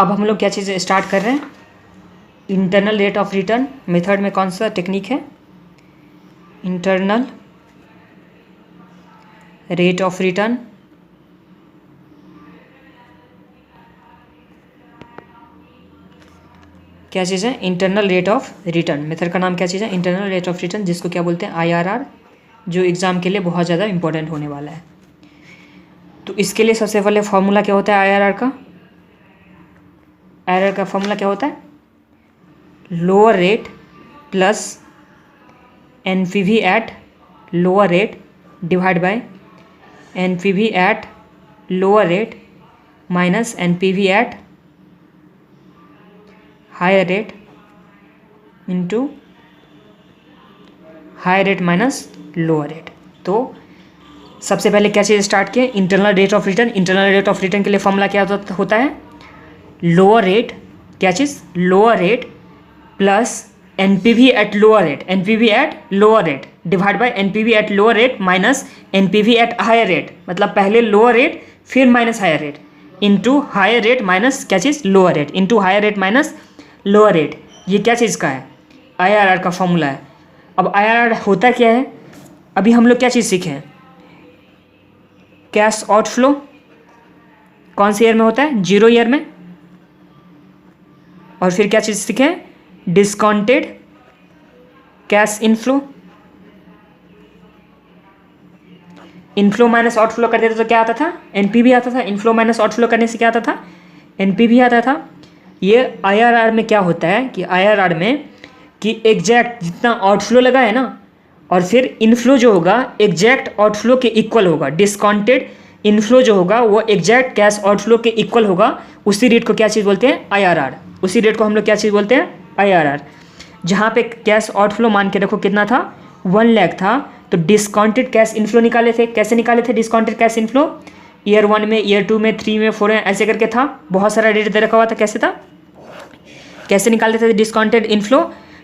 अब हम लोग क्या चीज़ स्टार्ट कर रहे हैं, internal rate of return method में कौन सा टेक्निक है, इंटरनल रेट ऑफ रिटर्न क्या चीज़ है, internal rate of return method का नाम क्या चीज़ है, इंटरनल रेट ऑफ रिटर्न, जिसको क्या बोलते हैं IRR, जो एग्ज़ाम के लिए बहुत ज़्यादा इंपॉर्टेंट होने वाला है। तो इसके लिए सबसे पहले फॉर्मूला क्या होता है IRR का, IRR का फॉर्मूला क्या होता है, lower rate plus NPV at lower rate divide by NPV at lower rate minus NPV at higher rate into higher rate minus lower rate. तो सबसे पहले क्या चीज़ स्टार्ट किए, internal rate of return. Internal rate of return के लिए formula क्या होता है, लोअर रेट, क्या चीज़, lower rate plus NPV at lower rate, NPV at lower rate divide by NPV at lower rate minus NPV at higher rate, मतलब पहले lower rate फिर minus higher rate into higher rate minus क्या चीज़, lower rate into higher rate minus lower rate. ये क्या चीज़ का है, IRR का फॉर्मूला है। अब IRR होता क्या है, अभी हम लोग क्या चीज़ सीखे हैं, कैश आउटफ्लो कौन से ईयर में होता है, 0 ईयर में। और फिर क्या चीज़ सीखे हैं, discounted cash inflow, inflow minus outflow करते थे तो क्या आता था, NPV आता था। इनफ्लो माइनस आउटफ्लो करने से क्या आता था, NPV आता था। ये IRR में क्या होता है कि IRR में कि एग्जैक्ट जितना आउटफ्लो लगा है ना, और फिर इनफ्लो जो होगा एग्जैक्ट आउटफ्लो के इक्वल होगा, डिस्काउंटेड इनफ्लो जो होगा वो एग्जैक्ट कैश आउटफ्लो के इक्वल होगा, उसी रेट को क्या चीज़ बोलते हैं, IRR। उसी रेट को हम लोग क्या चीज़ बोलते हैं, IRR। जहाँ पे कैश आउटफ्लो मान के रखो कितना था, 1 लाख था, तो डिस्काउंटेड कैश इनफ्लो निकाले थे। कैसे निकाले थे डिस्काउंटेड कैश इनफ्लो, ईयर 1 में, ईयर 2 में, 3 में, 4 में, ऐसे करके था, बहुत सारा रेट दे रखा हुआ था। कैसे था, कैसे निकालते थे डिस्काउंटेड इनफ्लो,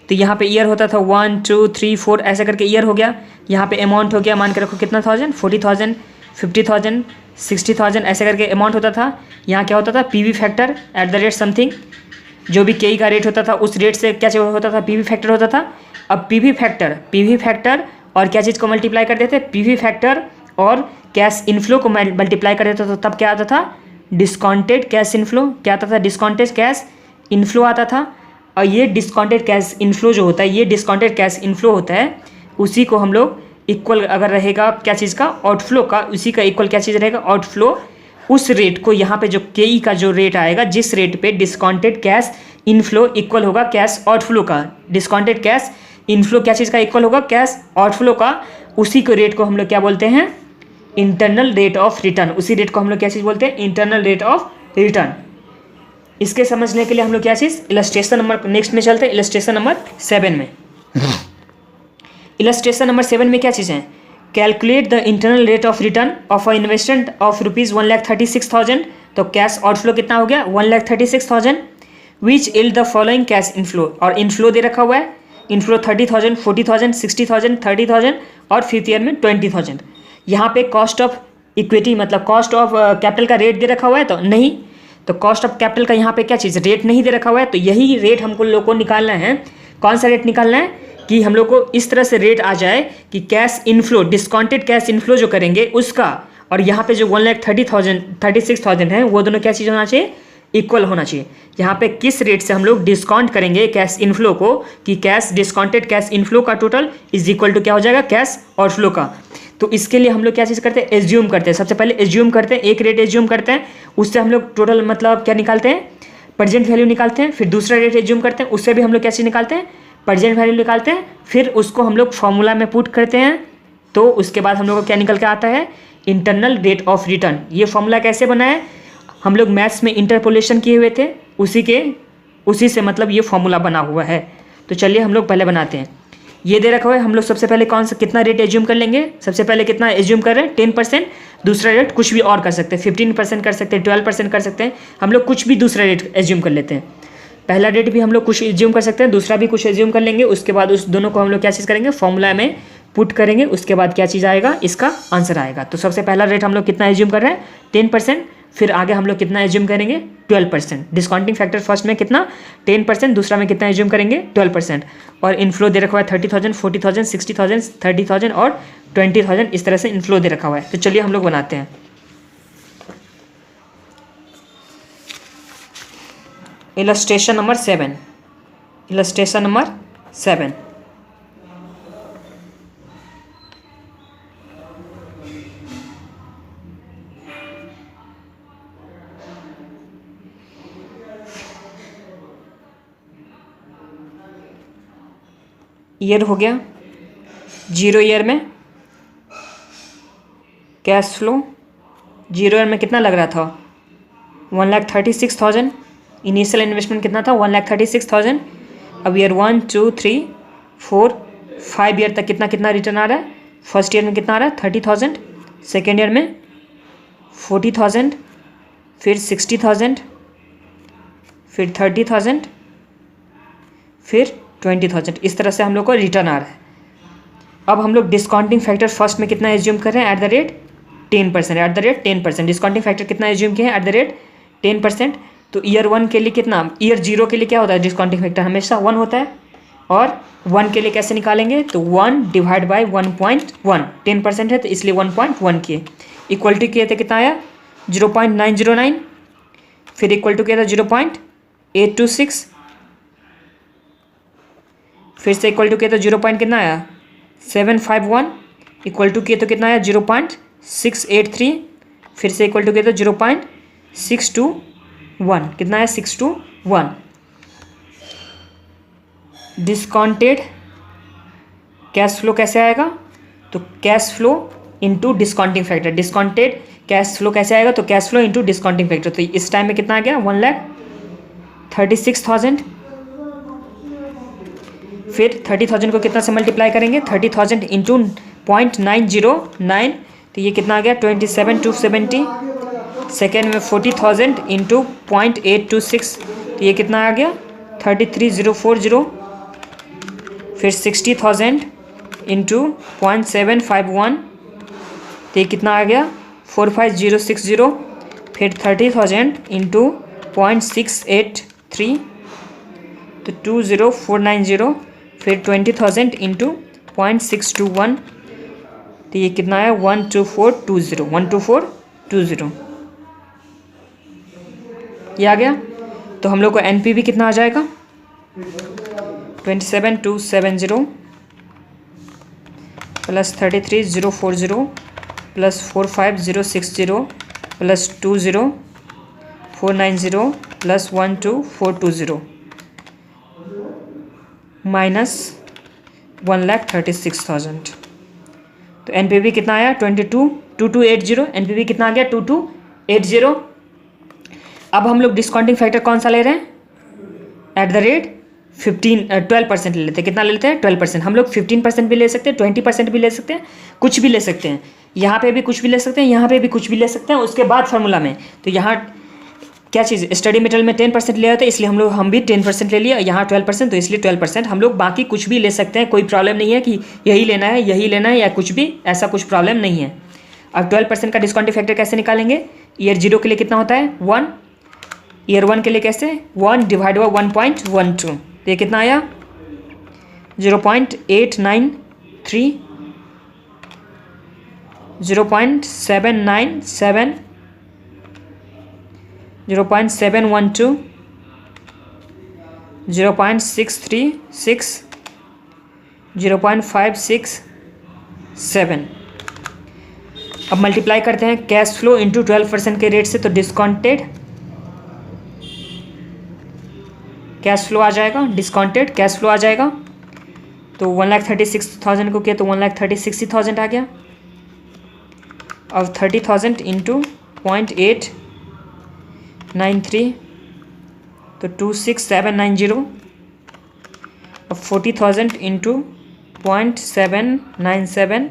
तो यहाँ पे ईयर होता था 1 2 3 4 ऐसे करके ईयर हो गया। यहाँ पे अमाउंट हो गया मान के रखो कितना, 1000, 40,000, 50,000, 60,000 ऐसे करके अमाउंट होता था। यहाँ क्या होता था, PV factor at the rate something, जो भी KE का रेट होता था उस रेट से क्या होता था, PV फैक्टर होता था। अब PV फैक्टर और क्या चीज़ को मल्टीप्लाई कर देते, PV फैक्टर और कैश इनफ्लो को मल्टीप्लाई कर देते, तो तब क्या आता था, डिस्काउंटेड कैश इनफ्लो। क्या आता था, डिस्काउंटेड कैश इनफ्लो आता था। और ये डिस्काउंटेड कैश इनफ्लो जो होता है, ये डिस्काउंटेड कैश इनफ्लो होता है, उसी को हम लोग इक्वल अगर रहेगा क्या चीज़ का, आउटफ्लो का, उसी का इक्वल क्या चीज़ रहेगा, आउटफ्लो। उस रेट को यहाँ पे जो KE का जो रेट आएगा, जिस रेट पे डिस्काउंटेड कैश इनफ्लो इक्वल होगा कैश आउटफ्लो का, डिस्काउंटेड कैश इनफ्लो क्या चीज़ का इक्वल होगा, कैश आउटफ्लो का, उसी को रेट को हम लोग क्या बोलते हैं, इंटरनल रेट ऑफ रिटर्न। उसी रेट को हम लोग क्या चीज़ बोलते हैं, इंटरनल रेट ऑफ रिटर्न। इसके समझने के लिए हम लोग क्या चीज़, इलस्ट्रेशन नंबर नेक्स्ट में चलते हैं, इलस्ट्रेशन नंबर 7 में। इलस्ट्रेशन नंबर 7 में क्या चीज़ है, calculate the internal rate of return of a investment of ₹1,36,000। तो कैश आउटफ्लो कितना हो गया, 1,36,000, विच इल द फॉलोइंग कैश इनफ्लो, और इनफ्लो दे रखा हुआ है, इनफ्लो 30,000, 40,000, 60,000, 30,000 और 5th ईयर में 20,000। यहाँ पे कॉस्ट ऑफ इक्विटी मतलब कॉस्ट ऑफ कैपिटल का रेट दे रखा हुआ है, तो नहीं, तो कॉस्ट ऑफ कैपिटल का यहाँ पे क्या चीज़, रेट नहीं दे रखा हुआ है। तो यही रेट हमको लोग को निकालना है। कौन सा रेट निकालना है कि हम लोग को इस तरह से रेट आ जाए कि cash inflow, discounted cash inflow जो करेंगे उसका, और यहाँ पे जो 1,36,000 है, वो दोनों क्या चीज़ होना चाहिए, इक्वल होना चाहिए। यहाँ पे किस रेट से हम लोग डिस्काउंट करेंगे कैश इनफ्लो को, कि कैश डिस्काउंटेड कैश इनफ्लो का टोटल इज इक्वल टू क्या हो जाएगा, कैश आउटफ्लो का। तो इसके लिए हम लोग क्या चीज़ करते हैं, एज्यूम करते हैं। सबसे पहले एज्यूम करते हैं, एक रेट एज्यूम करते हैं, उससे हम लोग टोटल मतलब क्या निकालते हैं, प्रेजेंट वैल्यू निकालते हैं। फिर दूसरा रेट एज्यूम करते हैं, उससे भी हम लोग क्या चीज़ निकालते हैं, प्रेजेंट वैल्यू निकालते हैं। फिर उसको हम लोग फॉर्मूला में पुट करते हैं, तो उसके बाद हम लोग को क्या निकल के आता है, इंटरनल रेट ऑफ रिटर्न। ये फॉर्मूला कैसे बना है, हम लोग मैथ्स में इंटरपोलेशन किए हुए थे, उसी से मतलब ये फॉर्मूला बना हुआ है। तो चलिए हम लोग पहले बनाते हैं। ये दे रखा हुआ है, हम लोग सबसे पहले कौन सा कितना रेट एज्यूम कर लेंगे, सबसे पहले कितना एज्यूम कर रहे हैं, 10%। दूसरा रेट कुछ भी और कर सकते हैं, 15% कर सकते हैं, 12% कर सकते हैं, हम लोग कुछ भी दूसरा रेट एज्यूम कर लेते हैं। पहला रेट भी हम लोग कुछ एज्यूम कर सकते हैं, दूसरा भी कुछ एज्यूम कर लेंगे। उसके बाद उस दोनों को हम लोग क्या चीज़ करेंगे, फॉर्मूला में पुट करेंगे, उसके बाद क्या चीज़ आएगा, इसका आंसर आएगा। तो सबसे पहला रेट हम लोग कितना एज्यूम कर रहे हैं, 10%। फिर आगे हम लोग कितना एज्यूम करेंगे, 12%। डिस्काउंटिंग फैक्टर फर्स्ट में कितना 10%, दूसरा में कितना एज्यूम करेंगे 12%। और इनफ्लो दे रखा हुआ है 30,000, 40,000, 60,000, 30,000 और 20,000, इस तरह से इनफ्लो दे रखा हुआ है। तो चलिए हम लोग बनाते हैं। Illustration number 7, illustration number 7। Year हो गया, 0 ईयर में कैश फ्लो, 0 ईयर में कितना लग रहा था 1,36,000। इनिशियल इन्वेस्टमेंट कितना था 1,36,000। अब ईयर 1, 2, 3, 4, 5 ईयर तक कितना कितना रिटर्न आ रहा है। फर्स्ट ईयर में कितना आ रहा है 30,000, सेकेंड ईयर में 40,000, फिर 60,000, फिर 30,000, फिर 20,000। इस तरह से हम लोग को रिटर्न आ रहा है। अब हम लोग डिस्काउंटिंग फैक्टर फर्स्ट में कितना एज्यूम कर रहे हैं @10%, @10%। डिस्काउंटिंग फैक्टर कितना एज्यूम किए हैं @10%। तो ईयर 1 के लिए कितना, ईयर 0 के लिए क्या होता है डिस्काउंटिंग फैक्टर हमेशा 1 होता है। और 1 के लिए कैसे निकालेंगे, तो 1 डिवाइड बाई 1.1, 10% है तो इसलिए 1.1 किए। इक्वल टू किए थे कितना आया 0.909, फिर इक्वल टू किया था 0.826, फिर से इक्वल टू किया तो 0 पॉइंट कितना आया 751, इक्वल टू किया तो कितना आया 0.683, फिर से इक्वल टू किया तो 0.621, कितना आया 621। डिस्काउंटेड कैश फ्लो कैसे आएगा, तो cash flow into discounting factor. Discounted cash flow कैसे आएगा, तो cash flow into discounting factor. तो इस टाइम में कितना आ गया 1,36,000। फिर 30,000 को कितना से मल्टीप्लाई करेंगे 30,000 इंटू 0.909, तो ये कितना आ गया 27,270। सेकेंड में 40,000 इंटू 0.826, तो ये कितना आ गया 33,040। फिर 60,000 इंटू 0.751, तो ये कितना आ गया 45,060। फिर 30,000 इंटू 0.683, तो 20,490। फिर 20,000 इंटू 0.621, तो ये कितना आया 12420। ये आ गया। तो हम लोग को एनपीवी कितना आ जाएगा 27,270 plus 33,040 plus 45,060 plus 20,490 plus 12420 minus 1,36,000। तो एनपीवी कितना आया 22,2280। एनपीवी कितना आ गया 2280। अब हम लोग डिस्काउंटिंग फैक्टर कौन सा ले रहे हैं @12% ले लेते हैं। कितना ले लेते हैं 12%। हम लोग 15% भी ले सकते हैं, 20% भी ले सकते हैं, कुछ भी ले सकते हैं। यहाँ पे भी कुछ भी ले सकते हैं, यहाँ पे भी कुछ भी ले सकते हैं। उसके बाद फार्मूला में तो यहाँ क्या चीज़ स्टडी मटेरियल में 10% ले आते हैं, इसलिए हम भी 10% ले लिया। यहाँ 12%, तो इसलिए 12%। हम लोग बाकी कुछ भी ले सकते हैं, कोई प्रॉब्लम नहीं है कि यही लेना है यही लेना है या कुछ भी, ऐसा कुछ प्रॉब्लम नहीं है। अब 12% का डिस्काउंटिंग फैक्टर कैसे निकालेंगे, ईयर 0 के लिए कितना होता है 1, ईयर 1 के लिए कैसे 1 डिवाइड बाई 1.12, तो ये कितना आया 0.893, 0.797, 0.712, 0.636, 0.567। अब मल्टीप्लाई करते हैं कैश फ्लो इंटू 12% के रेट से, तो डिस्काउंटेड कैश फ्लो आ जाएगा, डिस्काउंटेड कैश फ्लो आ जाएगा। तो 1,36,000 को किया तो 1,36,000 आ गया। अब 30,000 इंटू 0.893, तो 26,790। अब 40,000 इंटू 0.797,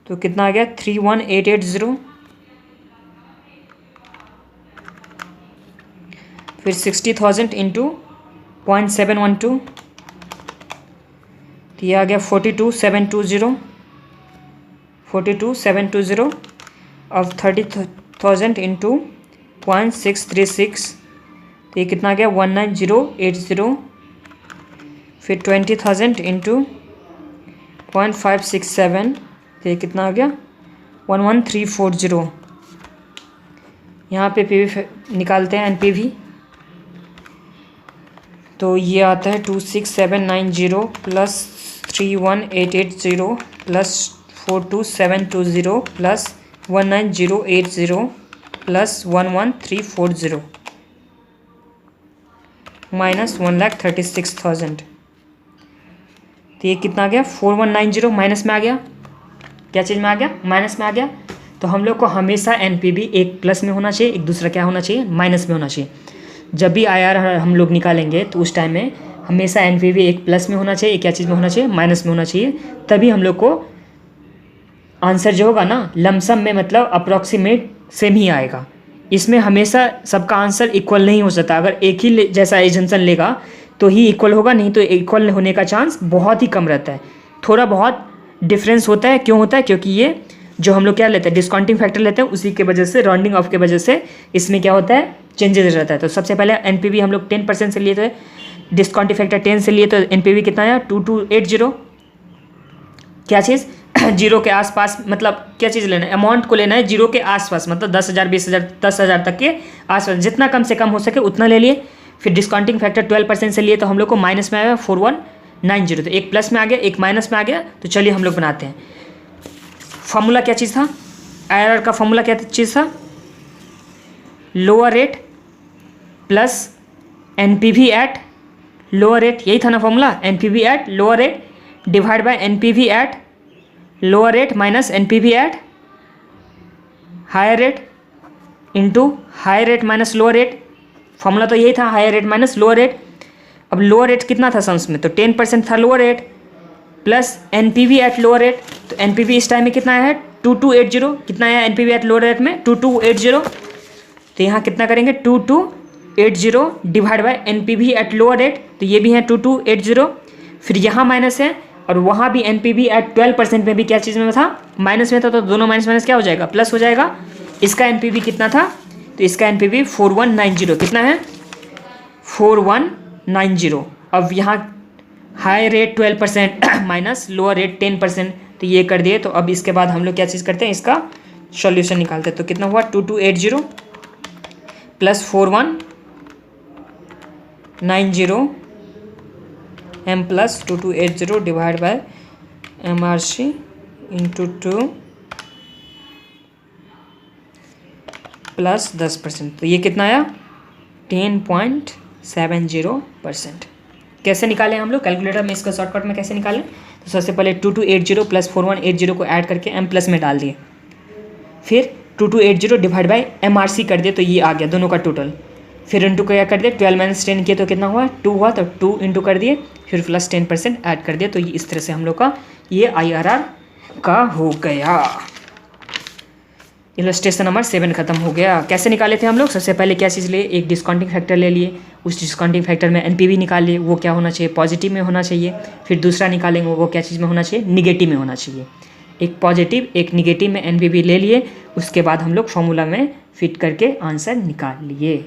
तो कितना आ गया 31,880। फिर 60,000 इंटू 0.712, तो ये आ गया 42,720, 42,720। अब 30,000 इंटू 0.636, तो ये कितना आ गया 19080, फिर 20,000 इंटू 0.567, तो ये कितना आ गया 11340। यहाँ पे पीवी निकालते हैं एनपीवी, तो ये आता है 26790 plus 31880 plus 42720 plus 19080 plus 11340 minus 1,36,000। तो ये कितना आ गया 4190 माइनस में आ गया। क्या चीज़ में आ गया? माइनस में आ गया। तो हम लोग को हमेशा एनपीवी एक प्लस में होना चाहिए, एक दूसरा क्या होना चाहिए? माइनस में होना चाहिए। जब भी आईआर हम लोग निकालेंगे तो उस टाइम में हमेशा एनपीवी एक प्लस में होना चाहिए, एक क्या चीज़ में होना चाहिए? माइनस में होना चाहिए। तभी हम लोग को आंसर जो होगा ना लमसम में, मतलब अप्रॉक्सीमेट सेम ही आएगा। इसमें हमेशा सबका आंसर इक्वल नहीं हो सकता। अगर एक ही जैसा एजेंसन लेगा तो ही इक्वल होगा, नहीं तो इक्वल होने का चांस बहुत ही कम रहता है। थोड़ा बहुत डिफरेंस होता है। क्यों होता है? क्योंकि ये जो हम लोग क्या लेते हैं, डिस्काउंटिंग फैक्टर लेते हैं, उसी के वजह से, राउंडिंग ऑफ के वजह से इसमें क्या होता है? चेंजेस रहता है। तो सबसे पहले एनपीवी हम लोग 10% से लिए थे, डिस्काउंटिंग फैक्टर 10 से लिए, तो एनपीवी कितना आया 2280। क्या चीज़? जीरो के आसपास, मतलब क्या चीज़ लेना है? अमाउंट को लेना है जीरो के आसपास, मतलब 10,000 20,000 10,000 तक के आसपास, जितना कम से कम हो सके उतना ले लिए। फिर डिस्काउंटिंग फैक्टर 12% से लिए, तो हम लोग को माइनस में आया 4190। तो एक प्लस में आ गया, एक माइनस में आ गया। तो चलिए हम लोग बनाते हैं। फॉर्मूला क्या चीज़ था? आईआरआर का फॉर्मूला क्या चीज़ था? Lower rate plus NPV at lower rate, यही था ना formula? NPV at lower rate divide by NPV at lower rate minus NPV at higher rate into higher rate minus lower rate. Formula तो यही था, higher rate minus lower rate. अब lower rate कितना था sums में? तो 10% था lower rate plus NPV at lower rate. तो एनपीवी इस टाइम में कितना आया है? 2280। कितना आया एनपीवी एट लोअर रेट में? 2280। तो यहाँ कितना करेंगे? 2280 divide by NPV at lower rate, तो ये भी है 2280। फिर यहाँ माइनस है, और वहाँ भी एनपीवी एट 12% में भी क्या चीज़ में था? माइनस में था। तो दोनों माइनस माइनस क्या हो जाएगा? प्लस हो जाएगा। इसका एनपीवी कितना था? तो इसका एनपीवी 4190 कितना है? 4190। अब यहाँ high rate 12% minus lower rate 10%, तो ये कर दिए। तो अब इसके बाद हम लोग क्या चीज़ करते हैं? इसका सॉल्यूशन निकालते हैं। तो कितना हुआ? 2280 plus 4190 M plus 2280 divide by M R C into 2 plus 10%। तो ये कितना आया? 10.70%। कैसे निकालें हम लोग? कैलकुलेटर में इसका शॉर्टकट में कैसे निकालें? तो सबसे पहले 2280 प्लस 4180 को ऐड करके एम प्लस में डाल दिए, फिर 2280 डिवाइड बाई MRC कर दिए, तो ये आ गया दोनों का टोटल। फिर इंटू क्या कर दिए? 12 माइनस 10 किए तो कितना हुआ? 2 हुआ। तो 2 इंटू कर दिए, फिर प्लस 10% ऐड कर दिए। तो ये इस तरह से हम लोग का ये IRR का हो गया। इलस्ट्रेशन नंबर 7 खत्म हो गया। कैसे निकाले थे हम लोग? सबसे पहले क्या चीज़ लिए? एक डिस्काउंटिंग फैक्टर ले लिए, उस डिस्काउंटिंग फैक्टर में एनपीवी निकाल लिए, वो क्या होना चाहिए? पॉजिटिव में होना चाहिए। फिर दूसरा निकालेंगे, वो क्या चीज़ में होना चाहिए? निगेटिव में होना चाहिए। एक पॉजिटिव एक निगेटिव में एनपीवी ले लिए, उसके बाद हम लोग फॉर्मूला में फिट करके आंसर निकाल लिए।